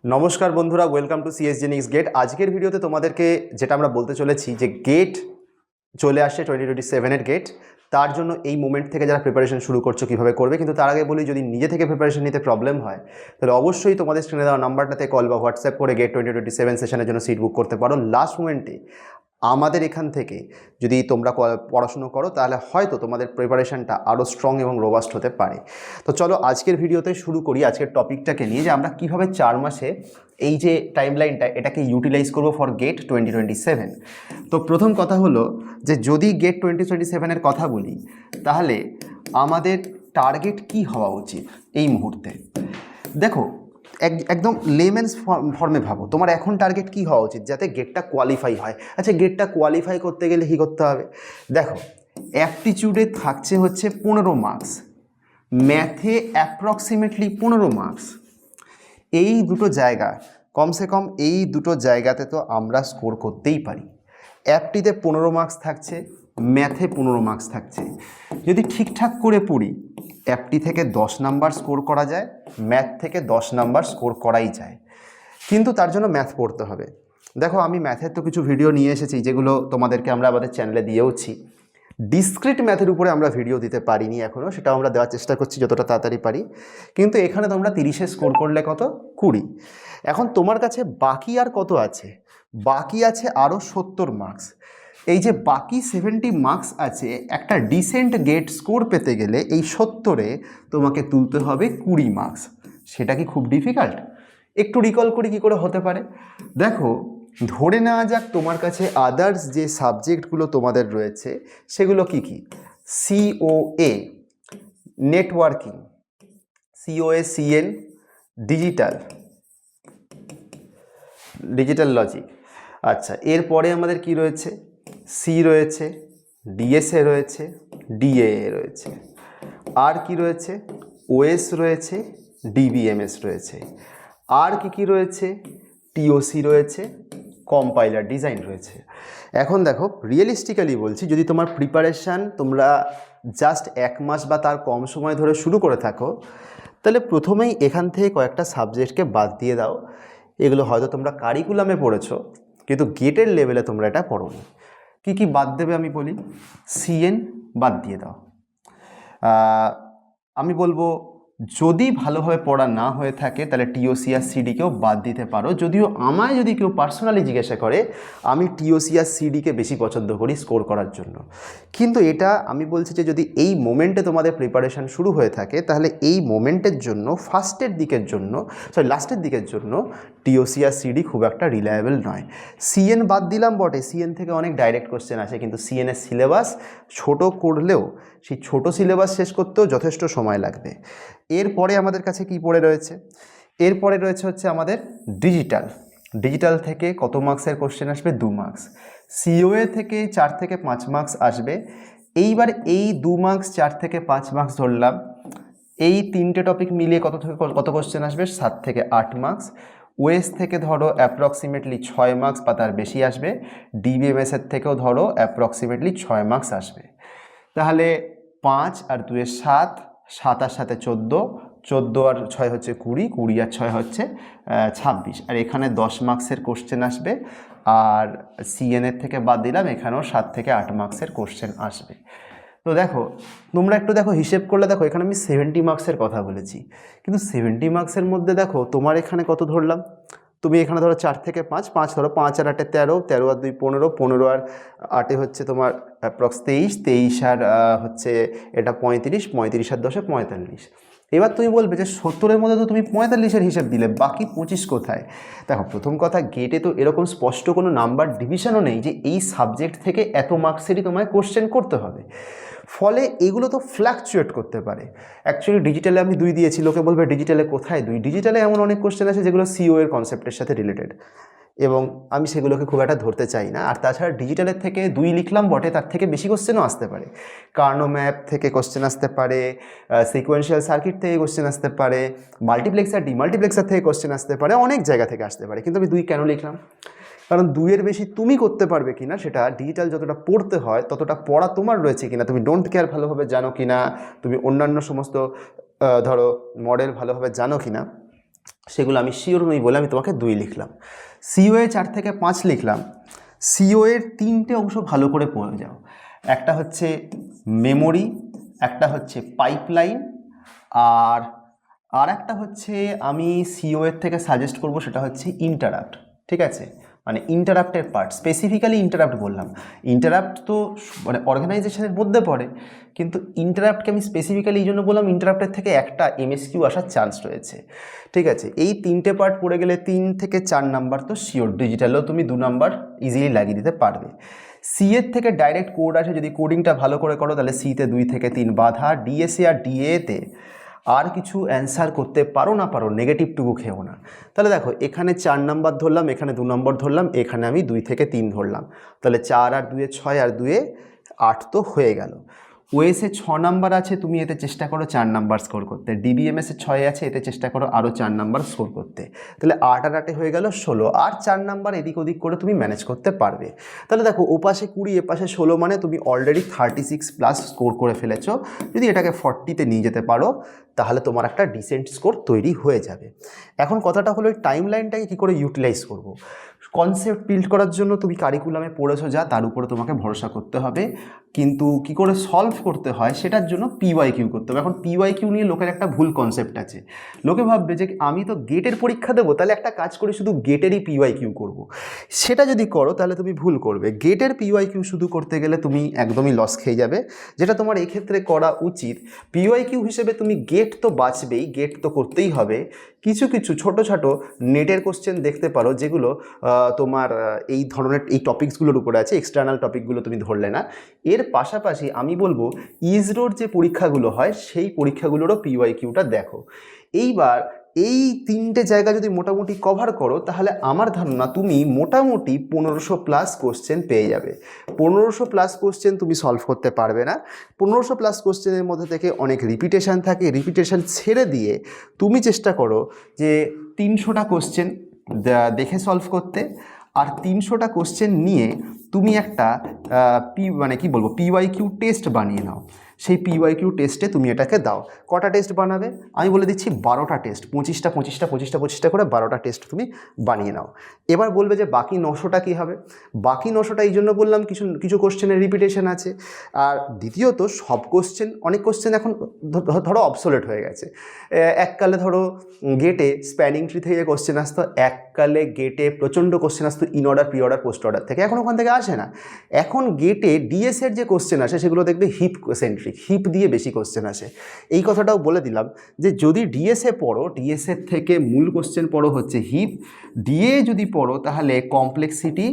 নমস্কার বন্ধুরা, welcome to সিএসজেনিক্স gate. আজকের ভিডিওতে তোমাদেরকে যেটা আমরা বলতে চলেছি যে গেট চলে আসছে 2027-এর গেট। তার জন্য এই মোমেন্ট থেকে যারা প্রিপারেশন শুরু করছো কীভাবে করবে, কিন্তু তার আগে বলি, যদি নিজে থেকে প্রিপারেশন নিতে প্রবলেম হয় তাহলে অবশ্যই তোমাদের স্ক্রিনে দেওয়া নাম্বারটাতে কল বা হোয়াটসঅ্যাপ করে গেট 2027 সেশনের জন্য সিট বুক করতে পারো। লাস্ট মোমেন্টে আমাদের এখান থেকে যদি তোমরা পড়াশুনো করো তাহলে হয়তো তোমাদের প্রিপারেশনটা আরও স্ট্রং এবং রোবাস্ট হতে পারে। তো চলো আজকের ভিডিওতে শুরু করি আজকের টপিকটাকে নিয়ে, যে আমরা কীভাবে 4 মাসে এই যে টাইমলাইনটা এটাকে ইউটিলাইজ করবো ফর গেট 2027। তো প্রথম কথা হলো যে যদি গেট 2027-এর কথা বলি তাহলে আমাদের টার্গেট কি হওয়া উচিত এই মুহূর্তে। দেখো, একদম লেমেন্স ফর্মে ভাবো, তোমার এখন টার্গেট কি হওয়া উচিত যাতে গেটটা কোয়ালিফাই হয়। আচ্ছা, গেটটা কোয়ালিফাই করতে গেলে কী করতে হবে? দেখো, অ্যাপটিটিউডে থাকছে হচ্ছে 15 মার্কস, ম্যাথে অ্যাপ্রক্সিমেটলি 15 মার্কস। এই দুটো জায়গা, কমসে কম এই দুটো জায়গাতে তো আমরা স্কোর করতেই পারি। অ্যাপটিতে 15 মার্কস থাকছে, ম্যাথে 15 মার্কস থাকছে। যদি ঠিকঠাক করে পড়ি, অ্যাপটি থেকে 10 নাম্বার স্কোর করা যায়, ম্যাথ থেকে 10 নাম্বার স্কোর করাই যায়, কিন্তু তার জন্য ম্যাথ পড়তে হবে। দেখো, আমি ম্যাথের তো কিছু ভিডিও নিয়ে এসেছি যেগুলো তোমাদেরকে আমরা আমাদের চ্যানেলে দিয়েওছি। ডিসক্রিট ম্যাথের উপরে আমরা ভিডিও দিতে পারিনি এখনও, সেটাও আমরা দেওয়ার চেষ্টা করছি যতটা তাড়াতাড়ি পারি। কিন্তু এখানে তোমরা 30-এ স্কোর করলে কত? 20। এখন তোমার কাছে বাকি আর কত আছে? বাকি আছে আরও 70 মার্কস। এই যে বাকি 70 মার্কস আছে, একটা ডিসেন্ট গেট স্কোর পেতে গেলে এই 70-এ তোমাকে তুলতে হবে 20 মার্কস। সেটা কি খুব ডিফিকাল্ট? একটু রিকল করি কী করে হতে পারে। দেখো, ধরে নেওয়া যাক তোমার কাছে আদার্স যে সাবজেক্টগুলো তোমাদের রয়েছে সেগুলো কি কি? COA, networking, COA CN, digital logic. আচ্ছা, এরপরে আমাদের কি রয়েছে? সি রয়েছে, ডিএসএ রয়েছে, ডিএএ রয়েছে, আর কি রয়েছে? ওএস রয়েছে, ডিবিএমএস রয়েছে, আর কি কি রয়েছে? টিওসি রয়েছে, কম্পাইলার ডিজাইন রয়েছে। এখন দেখো, রিয়েলিস্টিক্যালি বলছি, যদি তোমার প্রিপারেশান তোমরা জাস্ট 1 মাস বা তার কম সময় ধরে শুরু করে থাকো, তাহলে প্রথমেই এখান থেকে কয়েকটা সাবজেক্টকে বাদ দিয়ে দাও। এগুলো হয়তো তোমরা কারিকুলামে পড়েছো, কিন্তু গেটের লেভেলে তোমরা এটা পড়োনি। কী কী বাদ দেবে আমি বলি। সিএন বাদ দিয়ে দাও। আমি বলবো, যদি ভালোভাবে পড়া না হয়ে থাকে তাহলে টিওসি আর সিডিকেও বাদ দিতে পারো। যদিও আমায় যদি কেউ পার্সোনালি জিজ্ঞাসা করে, আমি টিওসি আর সিডিকে বেশি পছন্দ করি স্কোর করার জন্য। কিন্তু এটা আমি বলছি যে যদি এই মোমেন্টে তোমাদের প্রিপারেশান শুরু হয়ে থাকে তাহলে এই মোমেন্টের জন্য লাস্টের দিকের জন্য টিওসি আর সিডি খুব একটা রিলায়েবল নয়। সিএন বাদ দিলাম বটে, সিএন থেকে অনেক ডাইরেক্ট কোশ্চেন আসে, কিন্তু সিএনের সিলেবাস ছোট করলেও সেই ছোট সিলেবাস শেষ করতেও যথেষ্ট সময় লাগবে। এরপরে আমাদের কাছে কি পড়ে রয়েছে? এরপরে রয়েছে হচ্ছে আমাদের ডিজিটাল থেকে কত মার্কসের কোশ্চেন আসবে? 2 মার্কস। সিওএ থেকে 4 থেকে 5 মার্কস আসবে। এইবার এই 2 মার্কস 4 থেকে 5 মার্কস ধরলাম, এই 3টে টপিক মিলিয়ে কত কোশ্চেন আসবে? 7 থেকে 8 মার্কস। ওএস থেকে ধরো অ্যাপ্রক্সিমেটলি 6 মার্কস বা তার বেশি আসবে। ডিবিএমএসের থেকেও ধরো অ্যাপ্রক্সিমেটলি 6 মার্কস আসবে। তাহলে 5 আর 2 7, 7 আর 7 14, 14 আর 6 হচ্ছে 20, 20 আর 6 হচ্ছে 26, আর এখানে 10 মার্কসের কোশ্চেন আসবে। আর সিএনের থেকে বাদ দিলাম, এখানেও 7 থেকে 8 মার্কসের কোশ্চেন আসবে। তো দেখো, তোমরা একটু দেখো, হিসেব করলে দেখো, এখানে আমি 70 মার্কসের কথা বলেছি, কিন্তু 70 মার্কসের মধ্যে দেখো তোমার এখানে কত ধরলাম। তুমি এখানে ধরো 4 থেকে 5 ধরো, 5 আর 8 13, 13 আর 2 15, 15 আর 8 হচ্ছে তোমার অ্যাপ্রক্স 23, 23 আর হচ্ছে এটা 35, 35 আর 10 45। এবার তুমি বলবে যে 70-এর মধ্যে তো তুমি 45-এর হিসেব দিলে, বাকি 25 কোথায়? দেখো, প্রথম কথা, গেটে তো এরকম স্পষ্ট কোনো নাম্বার ডিভিশনও নেই যে এই সাবজেক্ট থেকে এত মার্কসেরই তোমায় কোশ্চেন করতে হবে। ফলে এগুলো তো ফ্ল্যাকচুয়েট করতে পারে। অ্যাকচুয়ালি ডিজিটালে আমি 2 দিয়েছি, লোকে বলবে ডিজিটালে কোথায় 2? ডিজিটালে এমন অনেক কোশ্চেন আছে যেগুলো সিও এর কনসেপ্টের সাথে রিলেটেড, এবং আমি সেগুলোকে খুব একটা ধরতে চাই না। আর তাছাড়া ডিজিটালের থেকে 2 লিখলাম বটে, তার থেকে বেশি কোশ্চেনও আসতে পারে। কার্নো ম্যাপ থেকে কোশ্চেন আসতে পারে, সিকোয়েন্সিয়াল সার্কিট থেকে কোশ্চেন আসতে পারে, মাল্টিপ্লেক্সার ডিমাল্টিপ্লেক্সার থেকে কোশ্চেন আসতে পারে, অনেক জায়গা থেকে আসতে পারে। কিন্তু আমি 2 কেন লিখলাম? কারণ 2-এর বেশি তুমি করতে পারবে কিনা, সেটা ডিজিটাল যতটা পড়তে হয় ততটা পড়া তোমার রয়েছে কিনা, তুমি ডোন্ট কেয়ার ভালোভাবে জানো কিনা, তুমি অন্যান্য সমস্ত ধরো মডেল ভালোভাবে জানো কিনা, সেগুলো আমি শিওর নই বলে আমি তোমাকে 2 লিখলাম। সিওএ 4 থেকে 5 লিখলাম। সিওএর 3টে অংশ ভালো করে পড়ে যাও। একটা হচ্ছে মেমোরি, একটা হচ্ছে পাইপলাইন, আর একটা হচ্ছে আমি সিওএর থেকে সাজেস্ট করব, সেটা হচ্ছে ইন্টারাপ্ট। ঠিক আছে, মানে ইন্টারাপ্টের পার্ট, স্পেসিফিক্যালি ইন্টারাপ্ট বললাম। ইন্টারাপ্ট তো মানে অর্গানাইজেশনের মধ্যে পড়ে, কিন্তু ইন্টারাপ্টকে আমি স্পেসিফিক্যালি এই জন্য বললাম, ইন্টারাপ্টের থেকে একটা এমএসকিউ আসার চান্স রয়েছে। ঠিক আছে, এই 3টে পার্ট পড়ে গেলে 3 থেকে 4 নাম্বার তো শিওর। ডিজিটালেও তুমি 2 নাম্বার ইজিলি লাগিয়ে দিতে পারবে। সি এর থেকে ডাইরেক্ট কোড আছে, যদি কোডিংটা ভালো করে করো তাহলে সিতে 2 থেকে 3 বাধা। ডিএসএ আর ডিএতে আর কিছু অ্যান্সার করতে পারো না পারো, নেগেটিভটুকু খেও না। তাহলে দেখো, এখানে 4 নাম্বার ধরলাম, এখানে 2 নম্বর ধরলাম, এখানে আমি 2 থেকে 3 ধরলাম, তাহলে 4 আর 2 6 আর 2 8 তো হয়ে গেল। ওএসে 6 নাম্বার আছে, তুমি এতে চেষ্টা করো 4 নাম্বার স্কোর করতে। ডিবিএমএসে 6 আছে, এতে চেষ্টা করো আরও 4 নাম্বার স্কোর করতে। তাহলে 8 আর 8 হয়ে গেল 16, আর 4 নাম্বার এদিক ওদিক করে তুমি ম্যানেজ করতে পারবে। তাহলে দেখো, ওপাশে 20 এপাশে 16, মানে তুমি অলরেডি 36+ স্কোর করে ফেলেছো। যদি এটাকে 40-তে নিয়ে যেতে পারো তাহলে তোমার একটা ডিসেন্ট স্কোর তৈরি হয়ে যাবে। এখন কথাটা হলো, এই টাইম লাইনটাকে কী করে ইউটিলাইজ করবো। কনসেপ্ট বিল্ড করার জন্য তুমি কারিকুলামে পড়েছো যা, তার উপরে তোমাকে ভরসা করতে হবে, কিন্তু কি করে সলভ করতে হয় সেটার জন্য পিওয়াইকিউ করতে হবে। এখন পিওয়াইকিউ নিয়ে লোকের একটা ভুল কনসেপ্ট আছে। লোকে ভাববে যে আমি তো গেটের পরীক্ষা দেবো, তাহলে একটা কাজ করে শুধু গেটেরই পিওয়াইকিউ করব। সেটা যদি করো তাহলে তুমি ভুল করবে। গেটের পিওয়াইকিউ শুধু করতে গেলে তুমি একদমই লস খেয়ে যাবে। যেটা তোমার এই ক্ষেত্রে করা উচিত, পিওয়াইকিউ হিসেবে তুমি গেট তো বাঁচবেই, গেট তো করতেই হবে, কিছু কিছু ছোটো ছোটো নেটের কোশ্চেন দেখতে পারো, যেগুলো তোমার এই ধরনের এই টপিকসগুলোর উপরে আছে। এক্সটার্নাল টপিকগুলো তুমি ধরলে না। এর পাশাপাশি আমি বলবো, ইসরোর যে পরীক্ষাগুলো হয় সেই পরীক্ষাগুলোরও পিওয়াইকিউটা দেখো। এইবার এই 3টে জায়গা যদি মোটামুটি কভার করো, তাহলে আমার ধারণা তুমি মোটামুটি 1500+ কোশ্চেন পেয়ে যাবে। 1500+ কোশ্চেন তুমি সলভ করতে পারবে না। 1500+ কোশ্চেনের মধ্যে থেকে অনেক রিপিটেশান থাকে, রিপিটেশান ছেড়ে দিয়ে তুমি চেষ্টা করো যে 300টা কোশ্চেন দেখে সলভ করতে, আর 300টা কোশ্চেন নিয়ে তুমি একটা মানে কি বলবো, পিওয়াইকিউ টেস্ট বানিয়ে নাও। সেই পিওয়াইকিউ টেস্টে তুমি এটাকে দাও। কটা টেস্ট বানাবে আমি বলে দিচ্ছি, 12টা টেস্ট, 25টা করে 12টা টেস্ট তুমি বানিয়ে নাও। এবার বলবে যে বাকি 900টা কী হবে। বাকি 900টা এই জন্য বললাম, কিছু কোশ্চেনের রিপিটেশন আছে, আর দ্বিতীয়ত সব কোশ্চেন, অনেক কোশ্চেন এখন ধরো অবসোলেট হয়ে গেছে। এককালে ধরো গেটে স্প্যানিং ট্রি থেকে কোশ্চেন আসতো, এককালে গেটে প্রচণ্ড কোশ্চেন আসতো in order, pre order, post order থেকে, এখন ওখান থেকে আসে না। এখন গেটে ডিএসের যে কোশ্চেন আসে সেগুলো দেখবে হিপ সেন্ট্রিক, হিপ দিয়ে বেশি কোশ্চেন আসে। এই কথাটাও বলে দিলাম যে যদি ডিএসএ পড়ো, ডিএসএর থেকে মূল কোশ্চেন পড়ো হচ্ছে হিপ। ডিএ যদি পড়ো তাহলে কমপ্লেক্সিটি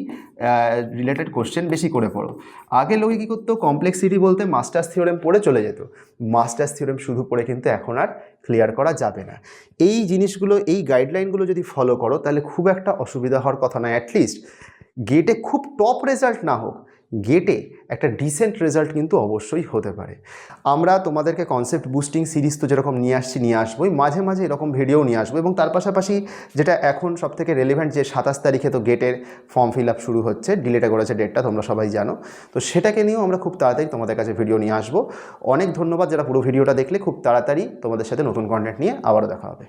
রিলেটেড কোশ্চেন বেশি করে পড়ো। আগে লোকে কী করতো, কমপ্লেক্সিটি বলতে মাস্টার্স থিওরেম পড়ে চলে যেত। মাস্টার্স থিওরেম শুধু পড়ে কিন্তু এখন আর ক্লিয়ার করা যাবে না। এই জিনিসগুলো, এই গাইডলাইনগুলো যদি ফলো করো তাহলে খুব একটা অসুবিধা হওয়ার কথা নয়। অ্যাটলিস্ট গেটে খুব টপ রেজাল্ট না হোক, গেটে একটা ডিসেন্ট রেজাল্ট কিন্তু অবশ্যই হতে পারে। আমরা তোমাদেরকে কনসেপ্ট বুস্টিং সিরিজ তো যেরকম নিয়ে আসবোই, মাঝে মাঝে এরকম ভিডিও নিয়ে আসবো। এবং তার পাশাপাশি যেটা এখন সবথেকে রেলেভেন্ট, যে 27 তারিখে তো গেটের ফর্ম ফিল আপ শুরু হচ্ছে, ডিলেটা করেছে ডেটটা, তোমরা সবাই জানো। তো সেটাকে নিয়েও আমরা খুব তাড়াতাড়ি তোমাদের কাছে ভিডিও নিয়ে আসবো। অনেক ধন্যবাদ যারা পুরো ভিডিওটা দেখলে। খুব তাড়াতাড়ি তোমাদের সাথে নতুন কন্টেন্ট নিয়ে আবারও দেখা হবে।